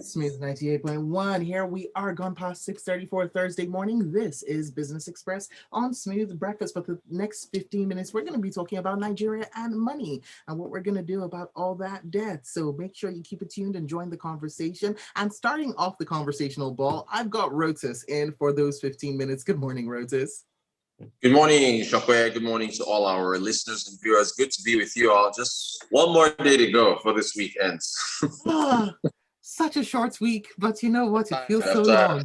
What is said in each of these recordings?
Smooth 98.1. Here we are, gone past 6:34 Thursday morning. This is Business Express on Smooth Breakfast. For the next 15 minutes, we're going to be talking about Nigeria and money and what we're going to do about all that debt. So make sure you keep it tuned and join the conversation. And starting off the conversational ball, I've got Rotus in for those 15 minutes. Good morning, Rotus. Good morning, Shopware. Good morning to all our listeners and viewers. Good to be with you all. Just one more day to go for this weekend. Such a short week, but you know what? It feels so After,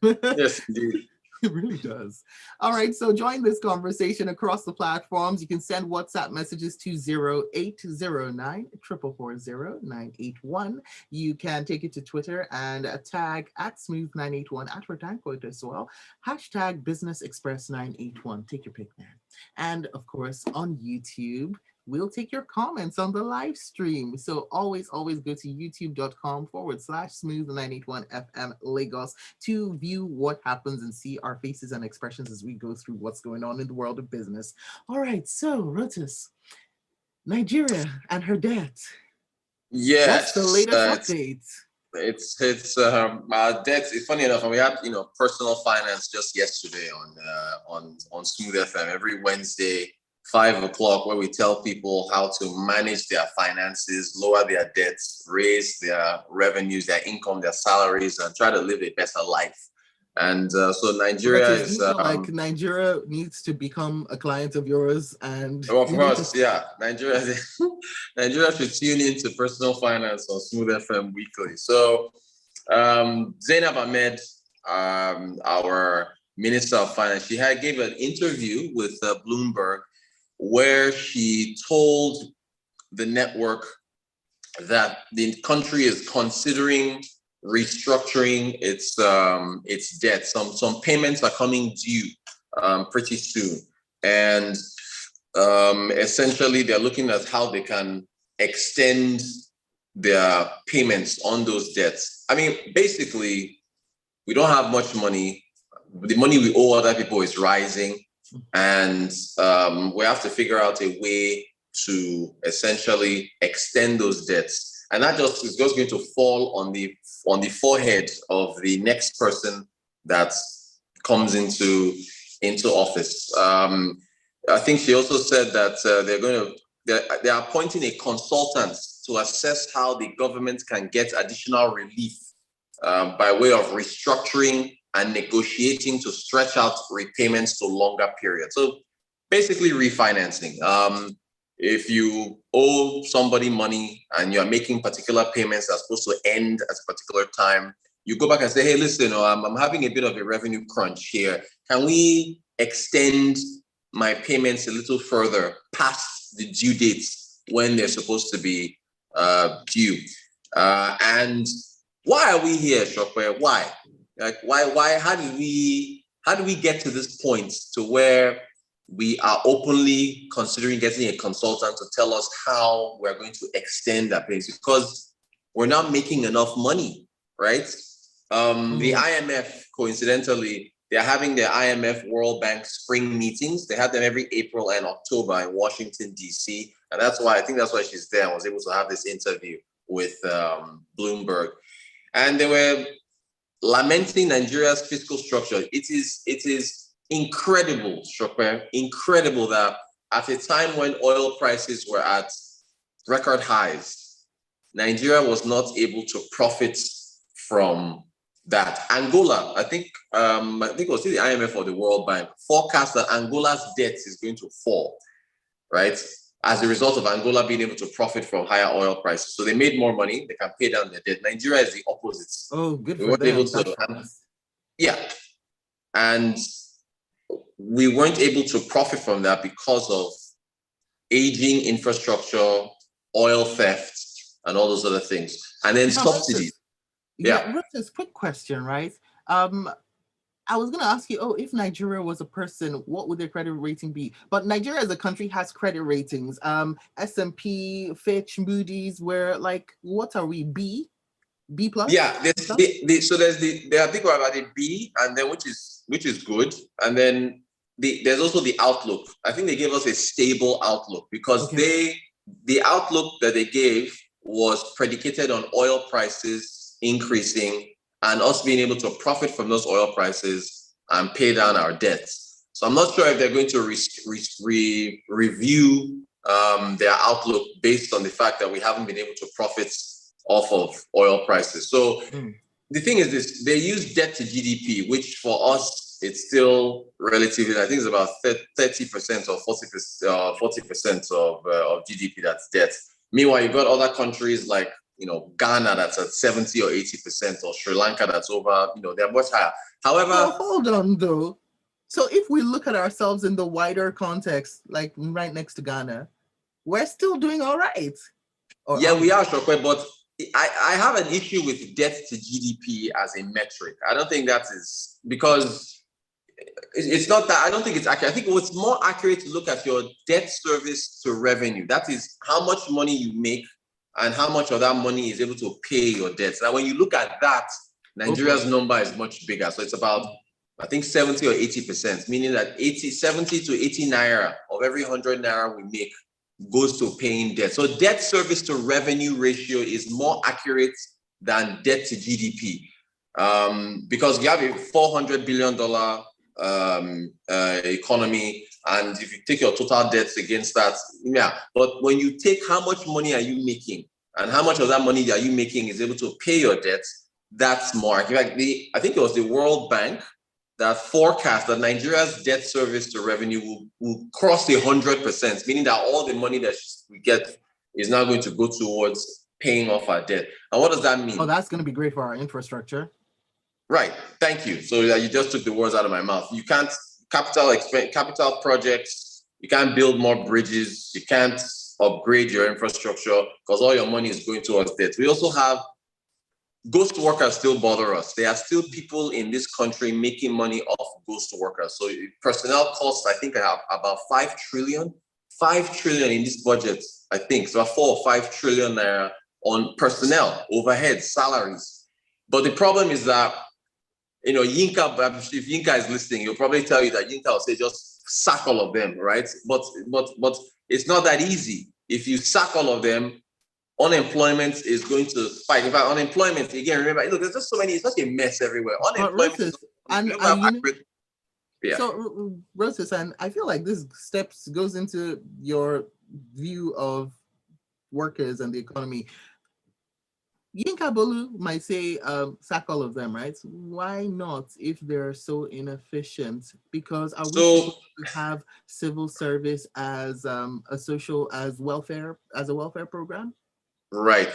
long. yes, indeed. It really does. All right, so join this conversation across the platforms. You can send WhatsApp messages to 0809 440 You can take it to Twitter and tag at Smooth981 at Retanquote as well. Hashtag Business Express 981. Take your pick there. And of course, on YouTube, we'll take your comments on the live stream. So always go to youtube.com/smooth981FM Lagos to view what happens and see our faces and expressions as we go through what's going on in the world of business. All right, so Rotus, Nigeria and her debt. Yes. What's the latest update? It's debt. It's funny enough, and we had personal finance just yesterday on Smooth FM every Wednesday. 5 o'clock, where we tell people how to manage their finances, lower their debts, raise their revenues, their income, their salaries, and try to live a better life. And so Nigeria is. Do you feel like Nigeria needs to become a client of yours? And of course, yeah, Nigeria should tune into personal finance on Smooth FM weekly. So Zainab Ahmed, our Minister of Finance, she gave an interview with Bloomberg, where she told the network that the country is considering restructuring its debt. Some payments are coming due pretty soon, and essentially they're looking at how they can extend their payments on those debts. I mean, basically, we don't have much money. The money we owe other people is rising. And we have to figure out a way to essentially extend those debts, and that is just going to fall on the forehead of the next person that comes into office. I think she also said that they're appointing a consultant to assess how the government can get additional relief by way of restructuring and negotiating to stretch out repayments to longer periods. So basically refinancing. If you owe somebody money and you're making particular payments that are supposed to end at a particular time, you go back and say, hey, listen, I'm having a bit of a revenue crunch here. Can we extend my payments a little further past the due dates when they're supposed to be due? And why are we here, Shopware? Why? Like, why, how do we get to this point to where we are openly considering getting a consultant to tell us how we're going to extend that payments? Because we're not making enough money, right? The IMF, coincidentally, they're having their IMF World Bank spring meetings. They have them every April and October in Washington, D.C. And that's why she's there and was able to have this interview with Bloomberg. And they were lamenting Nigeria's fiscal structure. It is incredible, Chopin, incredible that at a time when oil prices were at record highs, Nigeria was not able to profit from that. Angola, I think it was the IMF or the World Bank forecast that Angola's debt is going to fall, right? As a result of Angola being able to profit from higher oil prices. So they made more money, they can pay down their debt. Nigeria is the opposite. Oh, good for them. Yeah. And we weren't able to profit from that because of aging infrastructure, oil theft, and all those other things. And then subsidies. This quick question, right? I was going to ask you, if Nigeria was a person, what would their credit rating be? But Nigeria as a country has credit ratings. S&P, Fitch, Moody's, where what are we, B plus? Yeah, so there's I think we're about a B, and then which is good. And then there's also the outlook. I think they gave us a stable outlook because the outlook that they gave was predicated on oil prices increasing and us being able to profit from those oil prices and pay down our debts. So I'm not sure if they're going to review their outlook based on the fact that we haven't been able to profit off of oil prices. So the thing is this, they use debt to GDP, which for us, it's still relatively, I think it's about 30% or 40% of GDP that's debt. Meanwhile, you've got other countries like, Ghana that's at 70 or 80%, or Sri Lanka that's over, they're much higher. However, hold on though. So if we look at ourselves in the wider context, like right next to Ghana, we're still doing all right. Yeah, we are, Shokwe, but I have an issue with debt to GDP as a metric. I don't think that is, because it's not that, I don't think it's accurate. I think what's more accurate to look at your debt service to revenue. That is how much money you make and how much of that money is able to pay your debts. Now, when you look at that, Nigeria's number is much bigger. So it's about, I think 70 or 80%, meaning that 70 to 80 naira of every 100 naira we make goes to paying debt. So debt service to revenue ratio is more accurate than debt to GDP, because you have a $400 billion economy, and if you take your total debts against that, yeah. But when you take how much money are you making and how much of that money are you making is able to pay your debts, that's more accurate. I think it was the World Bank that forecast that Nigeria's debt service to revenue will cross 100%, meaning that all the money that we get is now going to go towards paying off our debt. And what does that mean? Oh, that's going to be great for our infrastructure. Right. Thank you. So you just took the words out of my mouth. You can't capital projects. You can't build more bridges. You can't upgrade your infrastructure because all your money is going towards debt. We also have ghost workers still bother us. There are still people in this country making money off ghost workers. So personnel costs, I think, I have about 5 trillion in this budget, I think. So 4 or 5 trillion naira on personnel, overhead, salaries. But the problem is that, Yinka, if Yinka is listening, he'll probably tell you that Yinka will say, just sack all of them, right? But it's not that easy. If you sack all of them, unemployment is going to spike. In fact, unemployment, again, remember, look, there's just so many, it's such a mess everywhere. Unemployment is So, Rotus, and I feel like this goes into your view of workers and the economy. Yinka Bolu might say, sack all of them, right? Why not if they're so inefficient? Because are we supposed to have civil service as a welfare program? Right.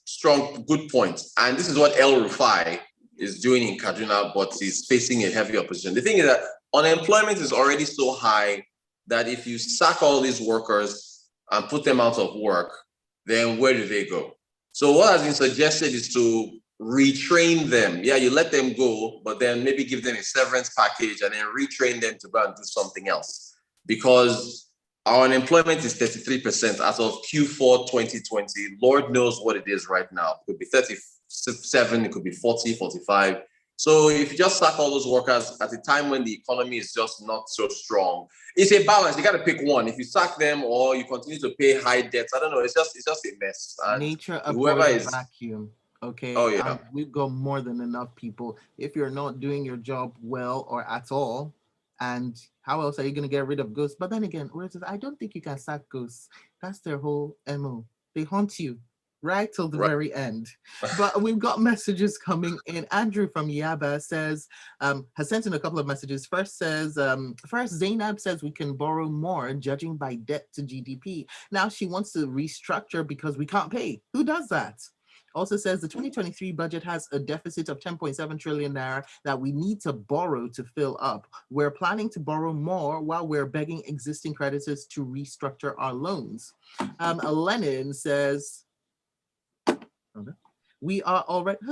Strong, good point. And this is what El Rufai is doing in Kaduna, but he's facing a heavy opposition. The thing is that unemployment is already so high that if you sack all these workers and put them out of work, then where do they go? So what has been suggested is to retrain them. Yeah, you let them go, but then maybe give them a severance package and then retrain them to go and do something else. Because our unemployment is 33% as of Q4 2020. Lord knows what it is right now. It could be 37, it could be 40, 45. So if you just sack all those workers at a time when the economy is just not so strong, it's a balance. You got to pick one. If you sack them or you continue to pay high debts, I don't know. It's just a mess. And nature abhors a vacuum. Okay. Oh yeah. We've got more than enough people. If you're not doing your job well or at all, and how else are you going to get rid of ghosts? But then again, I don't think you can sack ghosts. That's their whole MO. They haunt you right till the very end. But we've got messages coming in. Andrew from Yaba says, has sent in a couple of messages. First, Zainab says we can borrow more judging by debt to GDP. Now she wants to restructure because we can't pay. Who does that? Also says the 2023 budget has a deficit of 10.7 trillion naira that we need to borrow to fill up. We're planning to borrow more while we're begging existing creditors to restructure our loans. Lenin says, we are already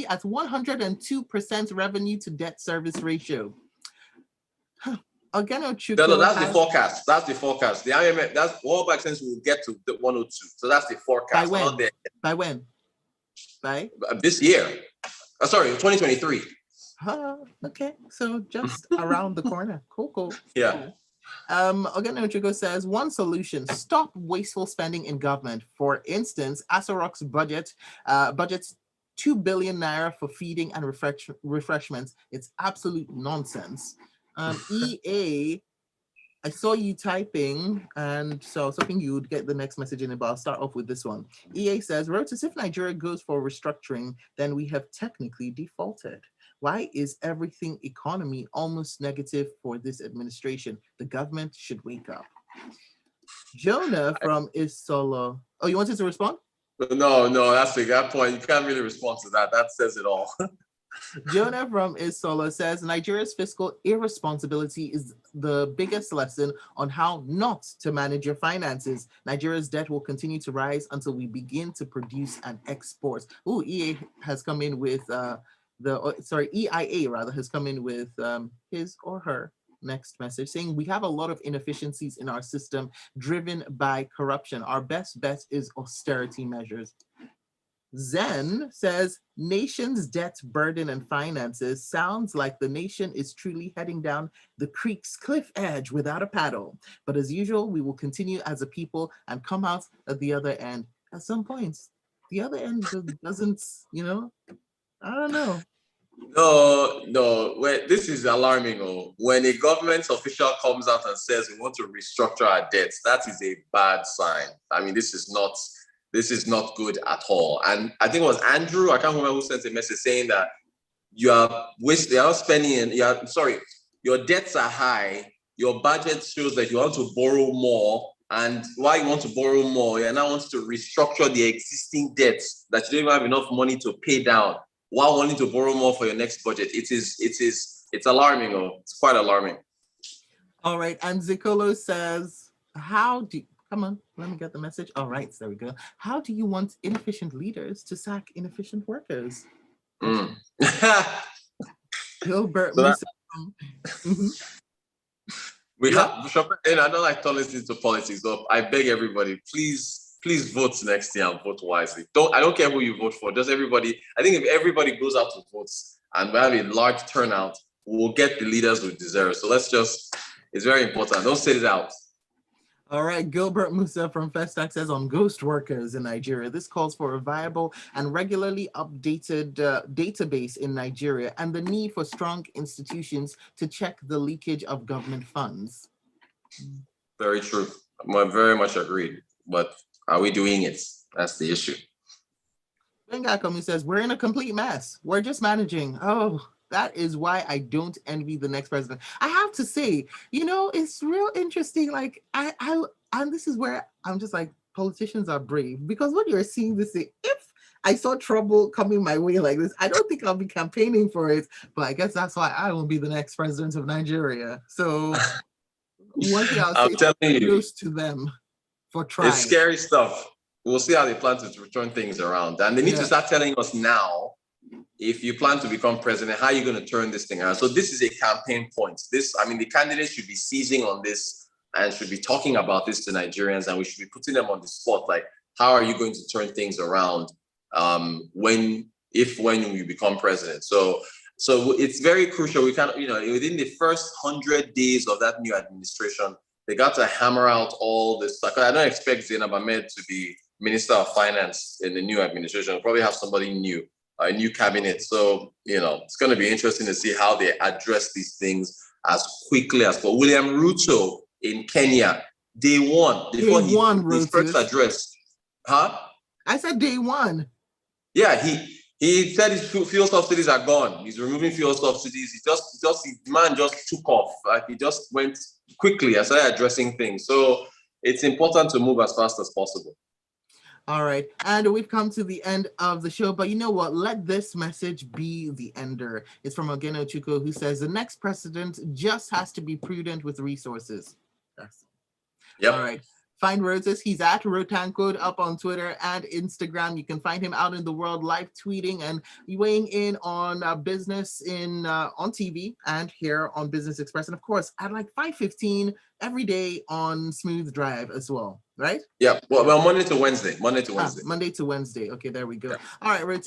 at 102% revenue to debt service ratio. No, that's the forecast. That's the forecast. The IMF, that's World Bank says we'll get to the 102. So that's the forecast. By when? By this year. Sorry, 2023. Okay, so just around the corner. Cool. Yeah. Ogenochukwu says, one solution, stop wasteful spending in government. For instance, Asorok's budgets 2 billion naira for feeding and refreshments. It's absolute nonsense. EA, I saw you typing, and so I was hoping you would get the next message in it, but I'll start off with this one. EA says, Rotus, if Nigeria goes for restructuring, then we have technically defaulted. Why is everything economy almost negative for this administration? The government should wake up. Jonah from Isolo. Oh, you wanted to respond? No, that's a good point. You can't really respond to that. That says it all. Jonah from Isolo says Nigeria's fiscal irresponsibility is the biggest lesson on how not to manage your finances. Nigeria's debt will continue to rise until we begin to produce and export. Oh, EA has come in with EIA rather has come in with his or her next message saying we have a lot of inefficiencies in our system driven by corruption. Our best bet is austerity measures. Zen says nation's debt burden and finances sounds like the nation is truly heading down the creek's cliff edge without a paddle. But as usual, we will continue as a people and come out at the other end. At some points, the other end doesn't, I don't know. No. This is alarming. When a government official comes out and says we want to restructure our debts, that is a bad sign. I mean, this is not good at all. And I think it was Andrew, I can't remember who sent a message saying that you are spending, your debts are high, your budget shows that you want to borrow more, and why you want to borrow more, you now want to restructure the existing debts that you don't even have enough money to pay down while wanting to borrow more for your next budget. It's alarming. It's quite alarming. All right, and Zicolo says, come on, let me get the message. All right, so there we go. How do you want inefficient leaders to sack inefficient workers? Gilbert Musa. I don't like to listen to politics, but I beg everybody, please vote next year and vote wisely. I don't care who you vote for, just everybody. I think if everybody goes out to vote and we have a large turnout, we'll get the leaders we deserve. So it's very important. Don't sit it out. All right, Gilbert Musa from Festac says on ghost workers in Nigeria, this calls for a viable and regularly updated database in Nigeria and the need for strong institutions to check the leakage of government funds. Very true. I very much agreed. But are we doing it? That's the issue. Bengakomi says, we're in a complete mess. We're just managing. Oh, that is why I don't envy the next president. I have to say, it's real interesting. Like and this is where I'm just like, politicians are brave, because when you're seeing this, if I saw trouble coming my way like this, I don't think I'll be campaigning for it. But I guess that's why I won't be the next president of Nigeria. So one thing I'll say, kudos to them for trying. It's scary stuff. We'll see how they plan to turn things around. And they need to start telling us now, if you plan to become president, how are you going to turn this thing around? So this is a campaign point. The candidates should be seizing on this and should be talking about this to Nigerians, and we should be putting them on the spot. Like, how are you going to turn things around when you become president? So it's very crucial. We can, within the first 100 days of that new administration, they got to hammer out all this. Like, I don't expect Zainab Ahmed to be Minister of Finance in the new administration. We'll probably have somebody new. A new cabinet. So, it's going to be interesting to see how they address these things as quickly as possible. William Ruto in Kenya, day one, his first address. Huh? I said day one. Yeah, he said his fuel subsidies are gone. He's removing fuel subsidies. His man just took off. Like, he just went quickly and started addressing things. So it's important to move as fast as possible. All right, and we've come to the end of the show, but you know what? Let this message be the ender. It's from Ogenochukwu, who says the next president just has to be prudent with resources. Yep. All right. Find Rotus. He's at Rotancode up on Twitter and Instagram. You can find him out in the world live tweeting and weighing in on business on TV and here on Business Express. And of course, at like 5:15 every day on Smooth Drive as well, right? Yeah. Well, Monday to Wednesday. Monday to Wednesday. Okay, there we go. Yeah. All right, Rotus.